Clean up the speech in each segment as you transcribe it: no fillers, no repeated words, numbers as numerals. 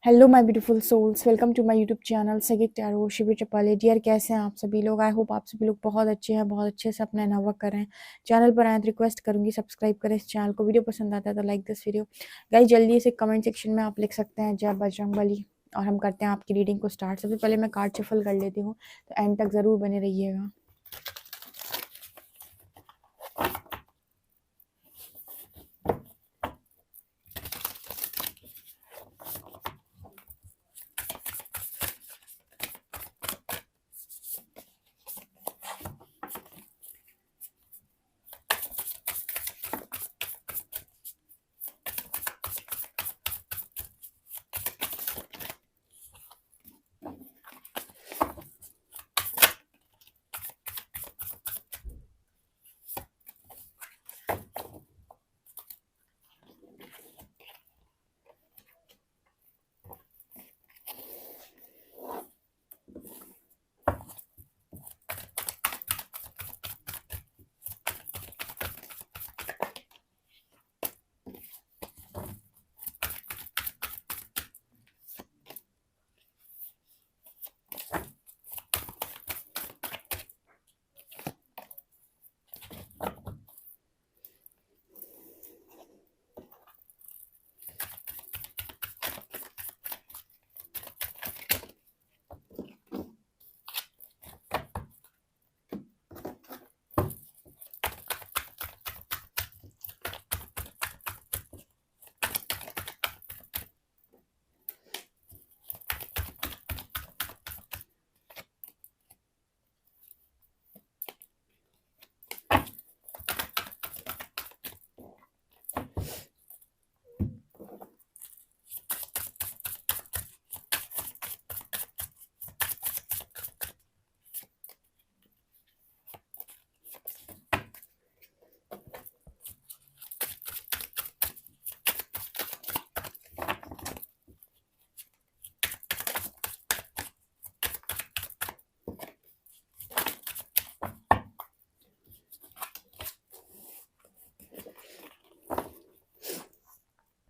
Hello my beautiful souls, welcome to my YouTube channel सगिक tarot शिविर चपाले। Dear, कैसे हैं आप सभी लोग? आई होप आप सभी लोग बहुत अच्छे हैं, बहुत अच्छे से अपना नवक कर रहे हैं। चैनल पर आए तो रिक्वेस्ट करूंगी सब्सक्राइब करें इस चैनल को। वीडियो पसंद आता है तो लाइक दिस वीडियो। गाइस, जल्दी से कमेंट सेक्शन में आप लिख सकते हैं जय बजरंगबली और हम करते हैं आपकी रीडिंग को स्टार्ट। सबसे पहले मैं कार्ड शफल कर लेती हूँ, तो एंड तक ज़रूर बने रहिएगा।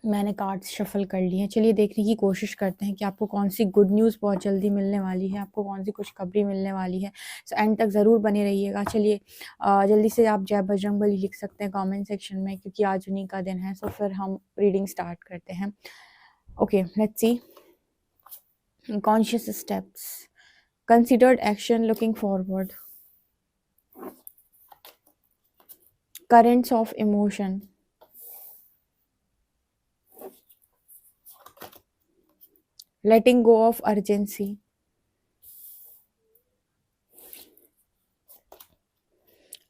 मैंने कार्ड्स शफल कर लिए हैं। चलिए देखने की कोशिश करते हैं कि आपको कौन सी गुड न्यूज़ बहुत जल्दी मिलने वाली है, आपको कौन सी खुशखबरी मिलने वाली है। सो एंड तक ज़रूर बने रहिएगा। चलिए जल्दी से आप जय बजरंगबली लिख सकते हैं कमेंट सेक्शन में, क्योंकि आज उन्हीं का दिन है। सो फिर हम रीडिंग स्टार्ट करते हैं। Okay, let's see. Conscious steps, considered action, looking forward, currents of emotion, letting go of urgency,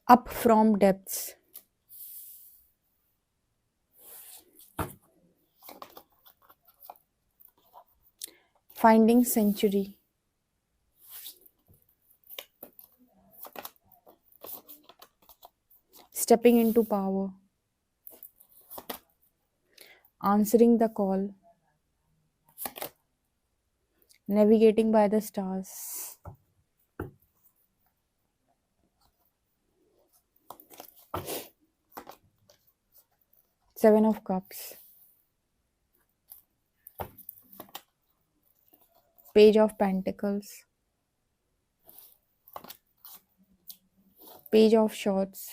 up from depths, finding century, stepping into power, answering the call, navigating by the stars, Seven of Cups, Page of Pentacles, Page of Swords,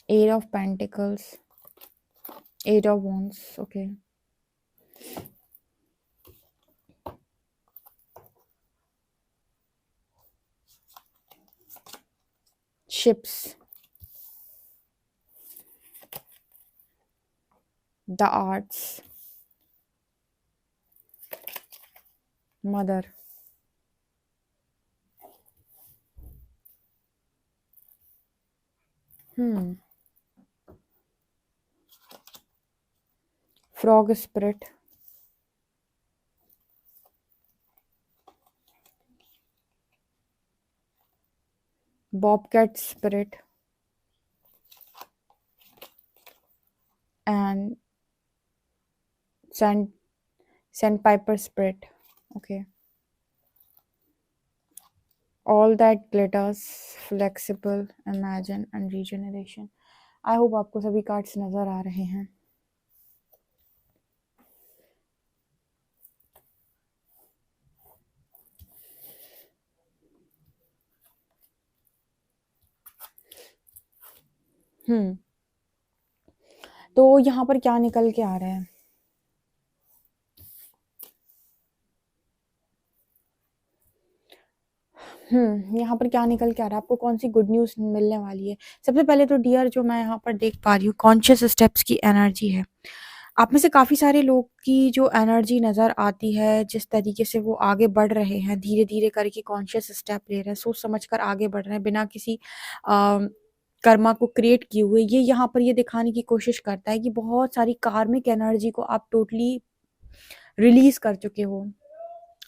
Eight of Pentacles, Eight of Wands. Okay. Ships, the arts, mother, frog spirit, bobcat spirit, and sandpiper spirit. Okay. All that glitters, flexible, imagine and regeneration. I hope आपको सभी cards नज़र आ रहे हैं। तो यहाँ पर क्या निकल के आ रहा है? यहाँ पर क्या निकल के आ रहा है? आपको कौन-सी गुड न्यूज़ मिलने वाली है? सबसे पहले तो डियर जो मैं यहाँ पर देख पा रही हूँ कॉन्शियस स्टेप्स की एनर्जी है। आप में से काफ़ी सारे लोग की जो एनर्जी नज़र आती है, जिस तरीके से वो आगे बढ़ रहे हैं, धीरे-धीरे करके कॉन्शियस स्टेप ले रहे हैं, सोच समझ कर आगे बढ़ रहे हैं, बिना किसी कर्मा को क्रिएट किए हुए। ये यहाँ पर ये दिखाने की कोशिश करता है कि बहुत सारी कार्मिक एनर्जी को आप टोटली रिलीज़ कर चुके हो।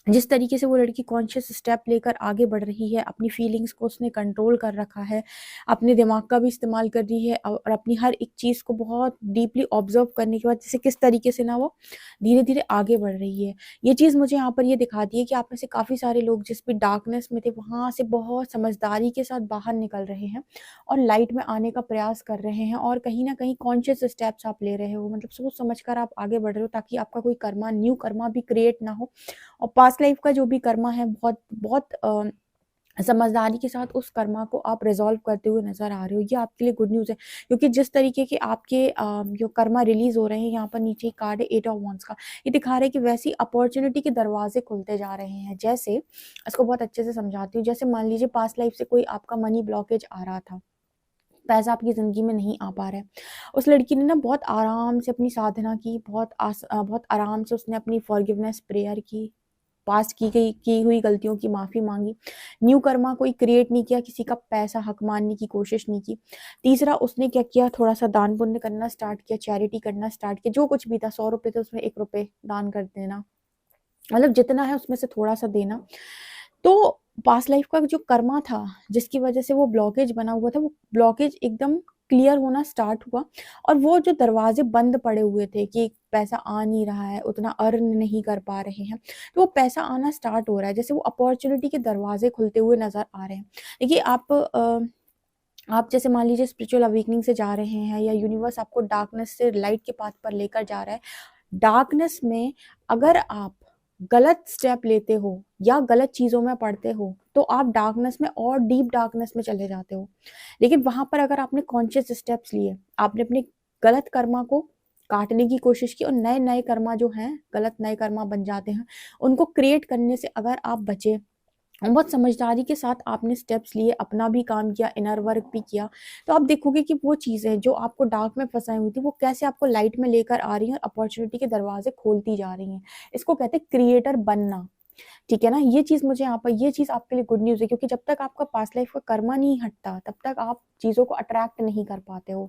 जिस तरीके से वो लड़की कॉन्शियस स्टेप लेकर आगे बढ़ रही है, अपनी फीलिंग्स को उसने कंट्रोल कर रखा है, अपने दिमाग का भी इस्तेमाल कर रही है और अपनी हर एक चीज़ को बहुत डीपली ऑब्ज़र्व करने के बाद जैसे किस तरीके से ना वो धीरे-धीरे आगे बढ़ रही है। ये चीज़ मुझे यहाँ पर ये दिखाती है कि आप में से काफ़ी सारे लोग जिस भी डार्कनेस में थे, वहाँ से बहुत समझदारी के साथ बाहर निकल रहे हैं और लाइट में आने का प्रयास कर रहे हैं और कहीं न कहीं कॉन्शियस स्टेप्स आप ले रहे हो, मतलब सोच समझ कर आप आगे बढ़ रहे हो ताकि आपका कोई कर्मा, न्यू कर्मा भी क्रिएट ना हो और पास्ट लाइफ का जो भी कर्मा है बहुत बहुत समझदारी के साथ उस कर्मा को आप रिज़ॉल्व करते हुए नज़र आ रहे हो। ये आपके लिए गुड न्यूज़ है क्योंकि जिस तरीके के आपके जो कर्मा रिलीज़ हो रहे हैं, यहाँ पर नीचे एक कार्ड है 8 ऑफ वांड्स का। ये दिखा रहा है कि वैसी अपॉर्च्युनिटी के दरवाज़े खुलते जा रहे हैं। जैसे इसको बहुत अच्छे से समझाती हूँ, जैसे मान लीजिए पास्ट लाइफ से कोई आपका मनी ब्लॉकेज आ रहा था, पैसा आपकी ज़िंदगी में नहीं आ पा रहा है। उस लड़की ने ना बहुत आराम से अपनी साधना की, बहुत आराम से उसने अपनी फॉरगिवनेस प्रेयर की, पास्ट की हुई गलतियों की माफ़ी माँगी। न्यू कर्मा कोई क्रिएट नहीं किया, किसी का पैसा हक मानने की कोशिश नहीं की। तीसरा उसने क्या किया, थोड़ा-सा दान पुण्य करना स्टार्ट किया, चैरिटी करना स्टार्ट किया, जो कुछ भी था ₹100 थे उसमें ₹1 दान कर देना। मतलब जितना है उसमें से थोड़ा-सा देना। तो पास्ट लाइफ का जो कर्मा था, जिसकी वजह से वो ब्लॉकेज बना हुआ था, वो ब्लॉकेज एकदम क्लियर होना स्टार्ट हुआ और वो जो दरवाजे बंद पड़े हुए थे कि पैसा आ नहीं रहा है, उतना अर्न नहीं कर पा रहे हैं, तो वो पैसा आना स्टार्ट हो रहा है। जैसे वो अपॉर्च्युनिटी के दरवाजे खुलते हुए नज़र आ रहे हैं। देखिए आप जैसे मान लीजिए स्पिरिचुअल अवेकनिंग से जा रहे हैं या यूनिवर्स आपको डार्कनेस से लाइट के पाथ पर लेकर जा रहा है। डार्कनेस में अगर आप गलत स्टेप लेते हो या गलत चीज़ों में पड़ते हो, तो आप डार्कनेस में और डीप डार्कनेस में चले जाते हो। लेकिन वहाँ पर अगर आपने कॉन्शियस स्टेप्स लिए, आपने अपने गलत कर्मा को काटने की कोशिश की और नए-नए कर्मा जो हैं, गलत नए कर्मा बन जाते हैं, उनको क्रिएट करने से अगर आप बचे और बहुत समझदारी के साथ आपने स्टेप्स लिए, अपना भी काम किया, इनर वर्क भी किया, तो आप देखोगे कि वो चीज़ें जो आपको डार्क में फँसाई हुई थी, वो कैसे आपको लाइट में लेकर आ रही हैं और अपॉर्च्युनिटी के दरवाज़े खोलती जा रही हैं। इसको कहते हैं क्रिएटर बनना, ठीक है ना? ये चीज़ मुझे यहाँ पर ये चीज़ आपके लिए गुड न्यूज़ है क्योंकि जब तक आपका पास्ट लाइफ का कर्मा नहीं हटता, तब तक आप चीज़ों को अट्रैक्ट नहीं कर पाते हो।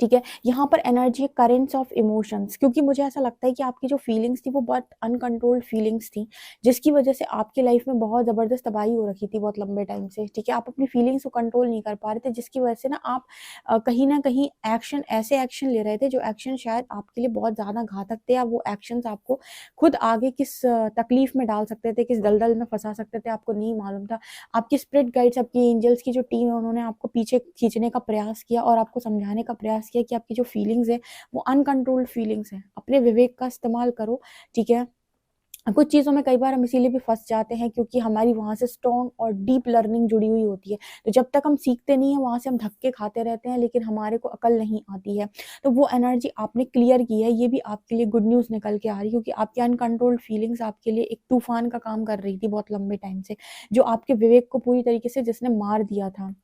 ठीक है, यहाँ पर एनर्जी है करेंट्स ऑफ इमोशंस क्योंकि मुझे ऐसा लगता है कि आपकी जो फीलिंग्स थी वो बहुत अनकंट्रोल्ड फीलिंग्स थी, जिसकी वजह से आपकी लाइफ में बहुत ज़बरदस्त तबाही हो रखी थी बहुत लंबे टाइम से, ठीक है? आप अपनी फीलिंग्स को कंट्रोल नहीं कर पा रहे थे जिसकी वजह से ना आप कहीं न कहीं ऐसे एक्शन ले रहे थे जो एक्शन शायद आपके लिए बहुत ज़्यादा घातक थे या वो एक्शंस आपको खुद आगे किस तकलीफ में डाल सकते थे, किस दलदल में फँसा सकते थे, आपको नहीं मालूम था। आपकी स्पिरिट गाइड्स, आपकी एंजल्स की जो टीम है उन्होंने आपको पीछे खींचने का प्रयास किया और आपको समझाने का प्रयास किया कि आपकी जो फीलिंग्स है वो अनकंट्रोल्ड फीलिंग्स हैं। अपने विवेक का इस्तेमाल करो, ठीक है? कुछ चीज़ों में कई बार हम इसीलिए भी फँस जाते हैं क्योंकि हमारी वहाँ से स्ट्रॉन्ग और डीप लर्निंग जुड़ी हुई होती है। तो जब तक हम सीखते नहीं हैं वहाँ से हम धक्के खाते रहते हैं लेकिन हमारे को अकल नहीं आती है। तो वो एनर्जी आपने क्लियर की है, ये भी आपके लिए गुड न्यूज़ निकल के आ रही है क्योंकि आपकी अनकंट्रोल्ड फीलिंग्स आपके लिए एक तूफ़ान का काम कर रही थी बहुत लंबे टाइम से, जो आपके विवेक को पूरी तरीके से जिसने मार दिया था।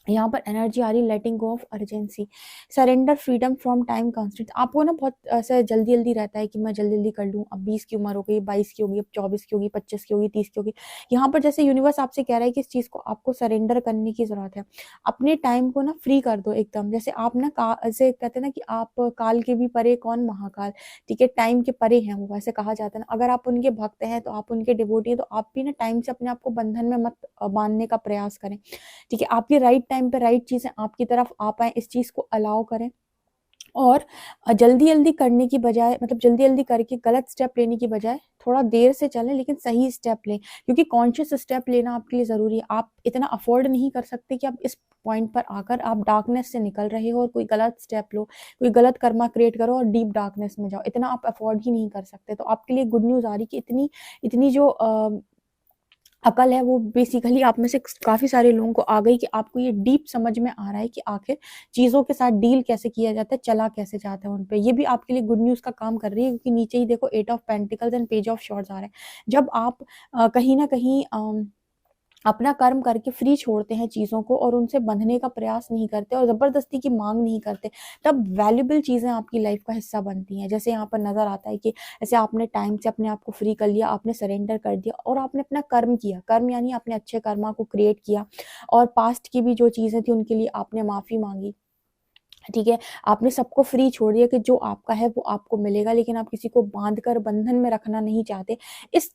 यहाँ पर एनर्जी आ रही है letting go of urgency, surrender freedom from time constraint. आपको ना बहुत ऐसा जल्दी-जल्दी रहता है कि मैं जल्दी-जल्दी कर लूँ, अब 20 की उम्र हो गई, 22 की होगी, अब 24 की होगी, 25 की होगी, 30 की होगी। यहाँ पर जैसे यूनिवर्स आपसे कह रहा है कि इस चीज़ को आपको सरेंडर करने की ज़रूरत है। अपने टाइम को ना फ्री कर दो एकदम, जैसे आप ना का ऐसे कहते हैं ना कि आप काल के भी परे कौन महाकाल, ठीक है? टाइम के परे हैं वो, ऐसे कहा जाता है ना। अगर आप उनके भक्त हैं, तो आप उनके डिवोटी हैं, तो आप भी ना टाइम से अपने आप को बंधन में मत बाँधने का प्रयास करें। ठीक है, आपके राइट टाइम पे राइट चीज़ें आपकी तरफ आ पाएँ, इस चीज़ को अलाउ करें और जल्दी-जल्दी करने की बजाय मतलब जल्दी-जल्दी करके गलत स्टेप लेने की बजाय थोड़ा देर से चलें लेकिन सही स्टेप लें क्योंकि कॉन्शियस स्टेप लेना आपके लिए ज़रूरी है। आप इतना अफ़ोर्ड नहीं कर सकते कि आप इस पॉइंट पर आकर आप डार्कनेस से निकल रहे हो और कोई गलत स्टेप लो, कोई गलत कर्मा क्रिएट करो और डीप डार्कनेस में जाओ, इतना आप अफ़ोर्ड ही नहीं कर सकते। तो आपके लिए गुड न्यूज़ आ रही है कि इतनी इतनी जो अकल है वो बेसिकली आप में से काफ़ी सारे लोगों को आ गई कि आपको ये डीप समझ में आ रहा है कि आखिर चीज़ों के साथ डील कैसे किया जाता है, चला कैसे जाता है उन पे। ये भी आपके लिए गुड न्यूज़ का काम कर रही है, क्योंकि नीचे ही देखो 8 of pentacles and page of swords आ रहा है। जब आप कहीं न कहीं अपना कर्म करके फ्री छोड़ते हैं चीज़ों को और उनसे बंधने का प्रयास नहीं करते और ज़बरदस्ती की मांग नहीं करते, तब वैल्यूएबल चीज़ें आपकी लाइफ का हिस्सा बनती हैं। जैसे यहाँ पर नज़र आता है कि जैसे आपने टाइम से अपने आप को फ्री कर लिया, आपने सरेंडर कर दिया और आपने अपना कर्म किया। कर्म यानी आपने अच्छे कर्मा को क्रिएट किया और पास्ट की भी जो चीज़ें थी उनके लिए आपने माफ़ी मांगी। ठीक है, आपने सबको फ्री छोड़ दिया कि जो आपका है वो आपको मिलेगा, लेकिन आप किसी को बांध कर बंधन में रखना नहीं चाहते। इस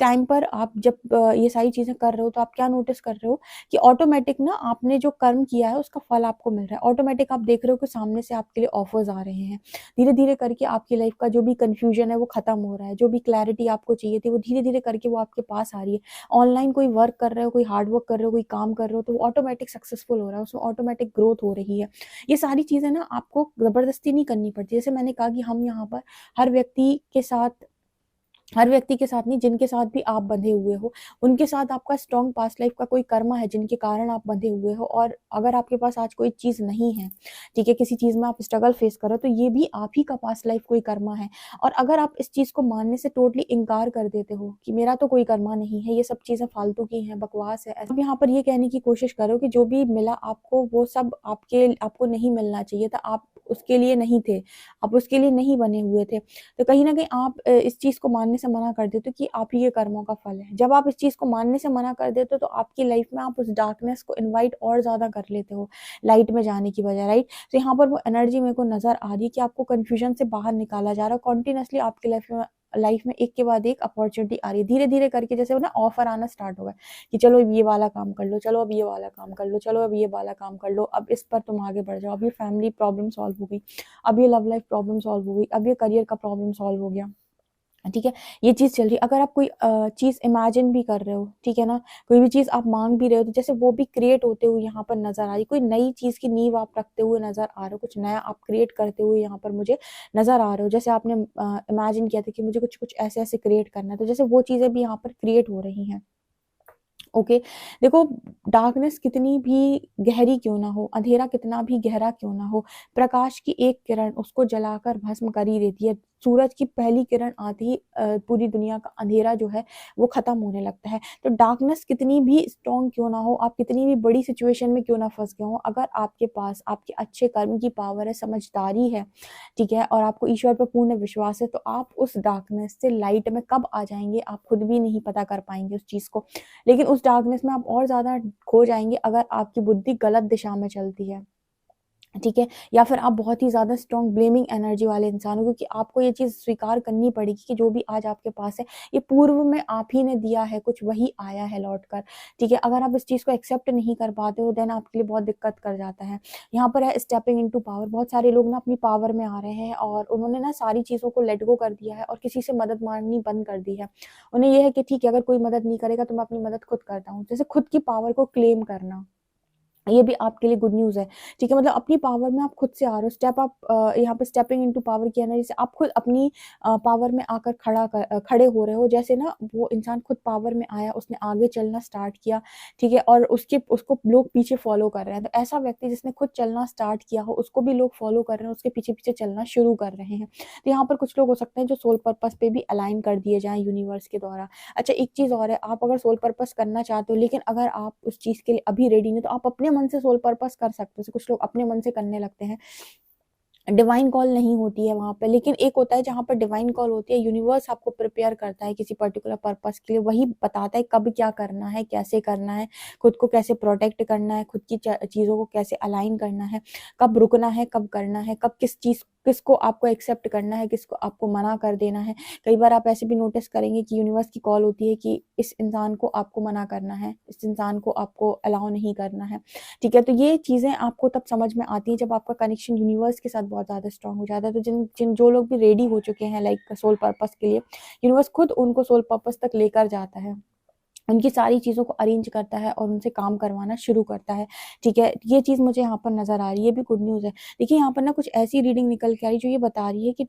टाइम पर आप जब ये सारी चीज़ें कर रहे हो, तो आप क्या नोटिस कर रहे हो कि ऑटोमेटिक ना आपने जो कर्म किया है उसका फल आपको मिल रहा है। ऑटोमेटिक आप देख रहे हो कि सामने से आपके लिए ऑफर्स आ रहे हैं। धीरे-धीरे करके आपकी लाइफ का जो भी कन्फ्यूजन है वो खत्म हो रहा है। जो भी क्लैरिटी आपको चाहिए थी वो धीरे-धीरे करके वो आपके पास आ रही है। ऑनलाइन कोई वर्क कर रहे हो, कोई हार्ड वर्क कर रहे हो, कोई काम कर रहे हो, तो वो ऑटोमेटिक सक्सेसफुल हो रहा है, उसमें ऑटोमेटिक ग्रोथ हो रही है। ये सारी चीज़ें ना आपको ज़बरदस्ती नहीं करनी पड़ती। जैसे मैंने कहा कि हम यहाँ पर हर व्यक्ति के साथ हर व्यक्ति के साथ नहीं, जिनके साथ भी आप बंधे हुए हो, उनके साथ आपका स्ट्रॉन्ग पास्ट लाइफ का कोई कर्मा है जिनके कारण आप बंधे हुए हो। और अगर आपके पास आज कोई चीज़ नहीं है, ठीक है, किसी चीज़ में आप स्ट्रगल फेस कर रहे हो, तो ये भी आप ही का पास्ट लाइफ कोई कर्मा है। और अगर आप इस चीज़ को मानने से टोटली इनकार कर देते हो कि मेरा तो कोई कर्मा नहीं है, ये सब चीज़ें फालतू की हैं, बकवास है, आप यहाँ पर ये कहने की कोशिश करो कि जो भी मिला आपको वो सब आपको नहीं मिलना चाहिए था, आप उसके लिए नहीं थे, आप उसके लिए नहीं बने हुए थे। तो कहीं न कहीं आप इस चीज़ को मानने से मना कर देते हो कि आप ही के कर्मों का फल है। जब आप इस चीज़ को मानने से मना कर देते हो, तो आपकी लाइफ में आप उस डार्कनेस को इनवाइट और ज़्यादा कर लेते हो, लाइट में जाने की बजाय, राइट? तो यहाँ पर वो एनर्जी मेरे को नज़र आ रही है कि आपको कन्फ्यूजन से बाहर निकाला जा रहा है। कंटीन्यूअसली आपकी लाइफ में एक के बाद एक अपॉर्च्युनिटी आ रही है। धीरे-धीरे करके जैसे वो ना ऑफर आना स्टार्ट हो गए कि चलो अब ये वाला काम कर लो, चलो अब ये वाला काम कर लो, चलो अब ये वाला काम कर लो, अब इस पर तुम आगे बढ़ जाओ, अब ये फैमिली प्रॉब्लम सॉल्व हो गई, अब ये लव लाइफ प्रॉब्लम सॉल्व हो गई, अब ये करियर का प्रॉब्लम सॉल्व हो गया। ठीक है, ये चीज़ चल रही है। अगर आप कोई चीज़ इमेजिन भी कर रहे हो, ठीक है ना, कोई भी चीज़ आप मांग भी रहे हो, तो जैसे वो भी क्रिएट होते हुए यहाँ पर नजर आ रही, कोई नई चीज़ की नींव आप रखते हुए नजर आ रहे हो, कुछ नया आप क्रिएट करते हुए यहाँ पर मुझे नजर आ रहे हो। जैसे आपने इमेजिन किया था कि मुझे कुछ कुछ ऐसे ऐसे क्रिएट करना है, तो जैसे वो चीज़ें भी यहाँ पर क्रिएट हो रही हैं। ओके, देखो, डार्कनेस कितनी भी गहरी क्यों ना हो, अंधेरा कितना भी गहरा क्यों ना हो, प्रकाश की एक किरण उसको जलाकर भस्म कर ही देती है। सूरज की पहली किरण आते ही पूरी दुनिया का अंधेरा जो है वो खत्म होने लगता है। तो डार्कनेस कितनी भी स्ट्रॉन्ग क्यों ना हो, आप कितनी भी बड़ी सिचुएशन में क्यों ना फंस गए हो, अगर आपके पास आपके अच्छे कर्म की पावर है, समझदारी है, ठीक है, और आपको ईश्वर पर पूर्ण विश्वास है, तो आप उस डार्कनेस से लाइट में कब आ जाएंगे आप खुद भी नहीं पता कर पाएंगे उस चीज़ को। लेकिन उस डार्कनेस में आप और ज़्यादा खो जाएँगे अगर आपकी बुद्धि गलत दिशा में चलती है। ठीक है? या फिर आप बहुत ही ज़्यादा स्ट्रॉन्ग ब्लेमिंग एनर्जी वाले इंसान हो, क्योंकि आपको ये चीज़ स्वीकार करनी पड़ेगी कि जो भी आज आपके पास है, ये पूर्व में आप ही ने दिया है, कुछ वही आया है लौट कर। ठीक है? अगर आप इस चीज़ को एक्सेप्ट नहीं कर पाते हो, देन आपके लिए बहुत दिक्कत कर जाता है। यहाँ पर है स्टेपिंग इनटू पावर। बहुत सारे लोग ना अपनी पावर में आ रहे हैं और उन्होंने ना सारी चीज़ों को लेट गो कर दिया है और किसी से मदद माँगनी बंद कर दी है। उन्हें ये है कि ठीक है, अगर कोई मदद नहीं करेगा तो मैं अपनी मदद खुद करता हूँ। जैसे खुद की पावर को क्लेम करना। ये भी आपके लिए गुड न्यूज़ है, ठीक है? मतलब अपनी पावर में आप खुद से आ रहे हो, यहाँ पे स्टेपिंग इनटू पावर की एनर्जी से आप खुद अपनी पावर में आकर खड़े हो रहे हो। जैसे ना वो इंसान खुद पावर में आया, उसने आगे चलना स्टार्ट किया, ठीक है? और उसको लोग पीछे फॉलो कर रहे हैं। तो ऐसा व्यक्ति जिसने खुद चलना स्टार्ट किया हो, उसको भी लोग फॉलो कर रहे हैं, उसके पीछे-पीछे चलना शुरू कर रहे हैं। तो यहाँ पर कुछ लोग हो सकते हैं जो सोल पर्पस पे भी अलाइन कर दिए जाएँ यूनिवर्स के द्वारा। अच्छा, एक चीज़ और है, आप अगर सोल पर्पस करना चाहते हो, लेकिन अगर आप उस चीज़ के लिए अभी रेडी नहीं, तो आप अपने मन से सोल पर्पस कर सकते हो। जैसे कुछ लोग अपने मन से करने लगते हैं, डिवाइन कॉल नहीं होती है वहाँ पे, लेकिन एक होता है जहाँ पर डिवाइन कॉल होती है, यूनिवर्स आपको प्रिपेयर करता है किसी पर्टिकुलर पर्पस के लिए, वही बताता है कब क्या करना है, कैसे करना है, खुद को कैसे प्रोटेक्ट करना है, खुद की चीज़ों को कैसे अलाइन करना है, कब रुकना है, कब करना है, कब किसको आपको एक्सेप्ट करना है, किसको आपको मना कर देना है। कई बार आप ऐसे भी नोटिस करेंगे कि यूनिवर्स की कॉल होती है कि इस इंसान को आपको मना करना है, इस इंसान को आपको अलाउ नहीं करना है, ठीक है? तो ये चीज़ें आपको तब समझ में आती हैं जब आपका कनेक्शन यूनिवर्स के साथ बहुत ज़्यादा स्ट्रॉन्ग हो जाता है। तो जो लोग भी रेडी हो चुके हैं लाइक सोल पर्पस के लिए, यूनिवर्स खुद उनको सोल पर्पस तक लेकर जाता है। उनकी सारी चीज़ों को अरेंज करता है और उनसे काम करवाना शुरू करता है, ठीक है? ये चीज़ मुझे यहाँ पर नज़र आ रही है, ये भी गुड न्यूज़ है। देखिए, यहाँ पर ना कुछ ऐसी रीडिंग निकल के आ रही है जो ये बता रही है कि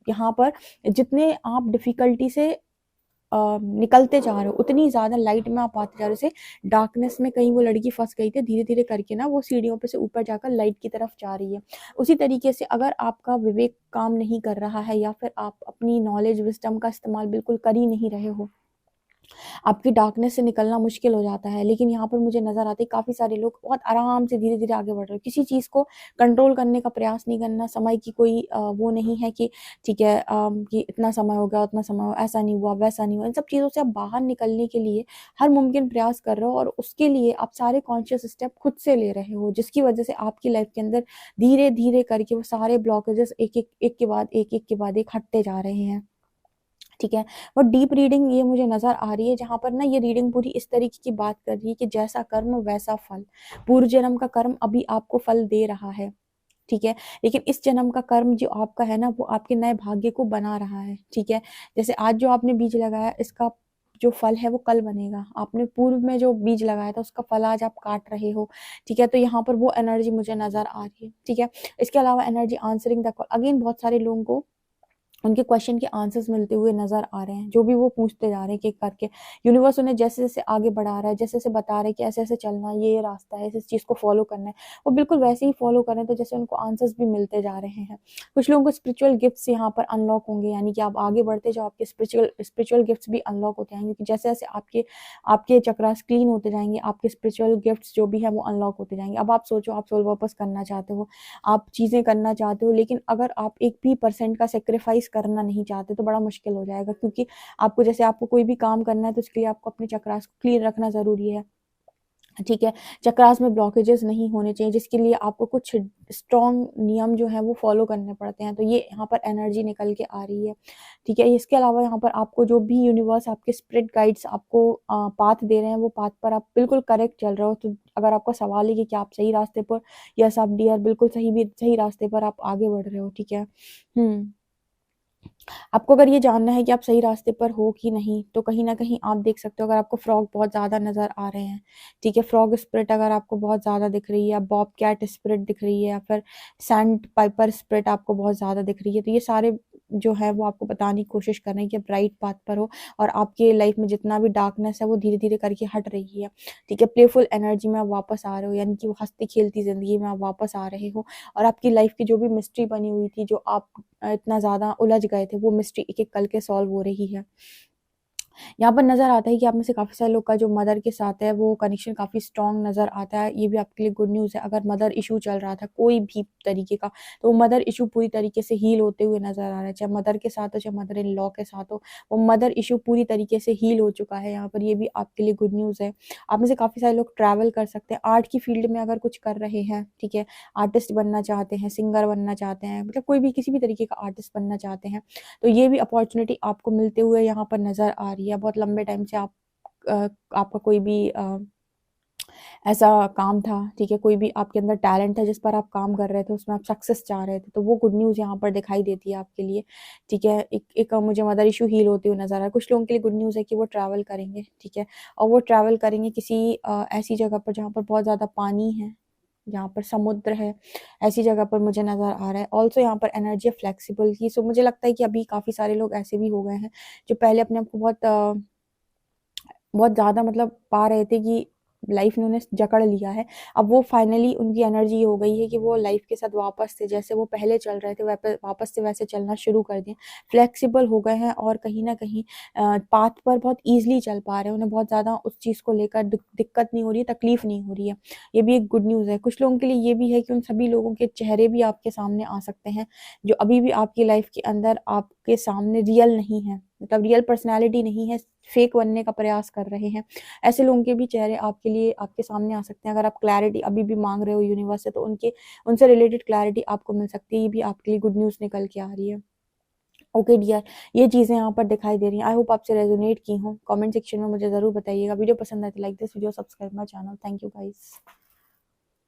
यहाँ पर जितने आप डिफ़िकल्टी से निकलते जा रहे हो, उतनी ज़्यादा लाइट में आप आते जा रहे हो। जैसे डार्कनेस में कहीं वो लड़की फंस गई थी, धीरे धीरे करके ना वो सीढ़ियों पे से ऊपर जाकर लाइट की तरफ जा रही है। उसी तरीके से अगर आपका विवेक काम नहीं कर रहा है या फिर आप अपनी नॉलेज विजडम का इस्तेमाल बिल्कुल कर ही नहीं रहे हो, आपकी डार्कनेस से निकलना मुश्किल हो जाता है। लेकिन यहाँ पर मुझे नज़र आती है काफ़ी सारे लोग बहुत आराम से धीरे-धीरे आगे बढ़ रहे हैं। किसी चीज़ को कंट्रोल करने का प्रयास नहीं करना, समय की कोई वो नहीं है कि ठीक है कि इतना समय हो गया, उतना समय हो, ऐसा नहीं हुआ, वैसा नहीं हुआ। इन सब चीज़ों से आप बाहर निकलने के लिए हर मुमकिन प्रयास कर रहे हो और उसके लिए आप सारे कॉन्शियस स्टेप खुद से ले रहे हो, जिसकी वजह से आपकी लाइफ के अंदर धीरे-धीरे करके वो सारे ब्लॉकेजेस एक-एक के बाद एक के बाद एक हटते जा रहे हैं। ठीक है। और डीप रीडिंग ये मुझे नज़र आ रही है, जहाँ पर ना ये रीडिंग पूरी इस तरीके की बात कर रही है कि जैसा कर्म वैसा फल। पूर्व जन्म का कर्म अभी आपको फल दे रहा है, ठीक है? लेकिन इस जन्म का कर्म जो आपका है ना, वो आपके नए भाग्य को बना रहा है, ठीक है? जैसे आज जो आपने बीज लगाया, इसका जो फल है वो कल बनेगा। आपने पूर्व में जो बीज लगाया था, उसका फल आज आप काट रहे हो, ठीक है? तो यहाँ पर वो एनर्जी मुझे नज़र आ रही है, ठीक है? इसके अलावा energy answering the call, again बहुत सारे लोगों को उनके क्वेश्चन के आंसर्स मिलते हुए नज़र आ रहे हैं, जो भी वो पूछते जा रहे हैं एक-एक करके। यूनिवर्स उन्हें जैसे-जैसे आगे बढ़ा रहा है, जैसे-जैसे बता रहा है कि ऐसे-ऐसे चलना है, ये रास्ता है, इस चीज़ को फ़ॉलो करना है, वो बिल्कुल वैसे ही फ़ॉलो कर रहे हैं, तो जैसे उनको आंसर्स भी मिलते जा रहे हैं। कुछ लोगों को स्पिरिचुअल गिफ्ट्स यहाँ पर अनलॉक होंगे, यानी कि आप आगे बढ़ते जाओ, आपके स्पिरिचुअल गिफ्ट्स भी अनलॉक होते जाएँगे, क्योंकि जैसे-जैसे आपके आपके चक्रास क्लीन होते जाएँगे, आपके स्पिरिचुअल गिफ्ट्स जो भी हैं, वो अनलॉक होते जाएँगे। अब आप सोचो, आप सोल वापस करना चाहते हो, आप चीज़ें करना चाहते हो, लेकिन अगर आप 1 भी % का सैक्रिफाइस करना नहीं चाहते, तो बड़ा मुश्किल हो जाएगा, क्योंकि आपको जैसे आपको कोई भी काम करना है, तो उसके लिए आपको अपने चक्रास को क्लीन रखना ज़रूरी है, ठीक है? चक्रास में ब्लॉकेजेस नहीं होने चाहिए, जिसके लिए आपको कुछ स्ट्रॉन्ग नियम जो हैं, वो फ़ॉलो करने पड़ते हैं, तो ये यहाँ पर एनर्जी निकल के आ रही है, ठीक है? इसके अलावा यहाँ पर आपको जो भी यूनिवर्स, आपके स्पिरिट गाइड्स आपको पाथ दे रहे हैं, वो पाथ पर आप बिल्कुल करेक्ट चल रहे हो। तो अगर आपका सवाल है कि क्या आप सही रास्ते पर, यस आप डियर बिल्कुल सही रास्ते पर आप आगे बढ़ रहे हो, ठीक है? हुँ। आपको अगर ये जानना है कि आप सही रास्ते पर हो कि नहीं, तो कहीं न कहीं आप देख सकते हो, अगर आपको फ्रॉग बहुत ज़्यादा नज़र आ रहे हैं, ठीक है? फ्रॉग स्पिरिट अगर आपको बहुत ज़्यादा दिख रही है, या बॉब कैट स्पिरिट दिख रही है, या फिर सैंड पाइपर स्पिरिट आपको बहुत ज़्यादा दिख रही है, तो ये सारे जो है वो आपको बताने की कोशिश कर रहे हैं कि आप राइट पाथ पर हो और आपके लाइफ में जितना भी डार्कनेस है, वो धीरे-धीरे करके हट रही है, ठीक है? प्लेफुल एनर्जी में आप वापस आ रहे हो, यानी कि वो हँसती-खेलती ज़िंदगी में आप वापस आ रहे हो और आपकी लाइफ की जो भी मिस्ट्री बनी हुई थी, जो आप इतना ज़्यादा उलझ गए थे, वो मिस्ट्री एक-एक करके सॉल्व हो रही है। यहाँ पर नज़र आता है कि आप में से काफ़ी सारे लोग का जो मदर के साथ है, वो कनेक्शन काफ़ी स्ट्रॉन्ग नज़र आता है। ये भी आपके लिए गुड न्यूज़ है। अगर मदर इश्यू चल रहा था कोई भी तरीके का, तो वो मदर इश्यू पूरी तरीके से हील होते हुए नज़र आ रहा है। चाहे मदर के साथ हो, चाहे मदर इन लॉ के साथ हो, वो मदर इश्यू पूरी तरीके से हील हो चुका है यहाँ पर। ये भी आपके लिए गुड न्यूज़ है। आप में से काफ़ी सारे लोग ट्रैवल कर सकते हैं। आर्ट की फील्ड में अगर कुछ कर रहे हैं, ठीक है? आर्टिस्ट बनना चाहते हैं, सिंगर बनना चाहते हैं, मतलब कोई भी किसी भी तरीके का आर्टिस्ट बनना चाहते हैं, तो ये भी अपॉर्च्युनिटी आपको मिलते हुए यहाँ पर नज़र आ रही है। बहुत लंबे टाइम से आपका कोई भी ऐसा काम था, ठीक है? कोई भी आपके अंदर टैलेंट है जिस पर आप काम कर रहे थे, उसमें आप सक्सेस चाह रहे थे, तो वो गुड न्यूज़ यहाँ पर दिखाई देती है आपके लिए, ठीक है? एक मुझे मदर इश्यू हील होते हुए नज़र आ रहा है। कुछ लोगों के लिए गुड न्यूज़ है कि वो ट्रैवल करेंगे, ठीक है? और वो ट्रैवल करेंगे किसी ऐसी जगह पर जहाँ पर बहुत ज़्यादा पानी है, जहाँ पर समुद्र है, ऐसी जगह पर मुझे नज़र आ रहा है। ऑल्सो यहाँ पर एनर्जी है फ्लेक्सिबल की, सो मुझे लगता है कि अभी काफ़ी सारे लोग ऐसे भी हो गए हैं, जो पहले अपने आप को बहुत ज़्यादा मतलब पा रहे थे कि लाइफ ने उन्हें जकड़ लिया है। अब वो फाइनली उनकी एनर्जी ये हो गई है कि वो लाइफ के साथ वापस से, जैसे वो पहले चल रहे थे, वापस से वैसे चलना शुरू कर दिए। फ्लेक्सिबल हो गए हैं और कहीं न कहीं पाथ पर बहुत ईज़िली चल पा रहे हैं। उन्हें बहुत ज़्यादा उस चीज़ को लेकर दिक्कत नहीं हो रही है, तकलीफ़ नहीं हो रही है। ये भी एक गुड न्यूज़ है। कुछ लोगों के लिए ये भी है कि उन सभी लोगों के चेहरे भी आपके सामने आ सकते हैं, जो अभी भी आपकी लाइफ के अंदर आपके सामने रियल नहीं है। मतलब रियल पर्सनैलिटी नहीं है, फेक बनने का प्रयास कर रहे हैं। ऐसे लोगों के भी चेहरे आपके लिए आपके सामने आ सकते हैं। अगर आप क्लैरिटी अभी भी माँग रहे हो यूनिवर्स से, तो उनसे रिलेटेड क्लैरिटी आपको मिल सकती है। ये भी आपके लिए गुड न्यूज़ निकल के आ रही है। ओके डियर, ये चीज़ें यहाँ पर दिखाई दे रही हैं। आई होप आपसे रेज़ोनेट की हों। कमेंट सेक्शन में मुझे ज़रूर बताइएगा। वीडियो पसंद आए तो like this video, subscribe my channel. Thank you guys.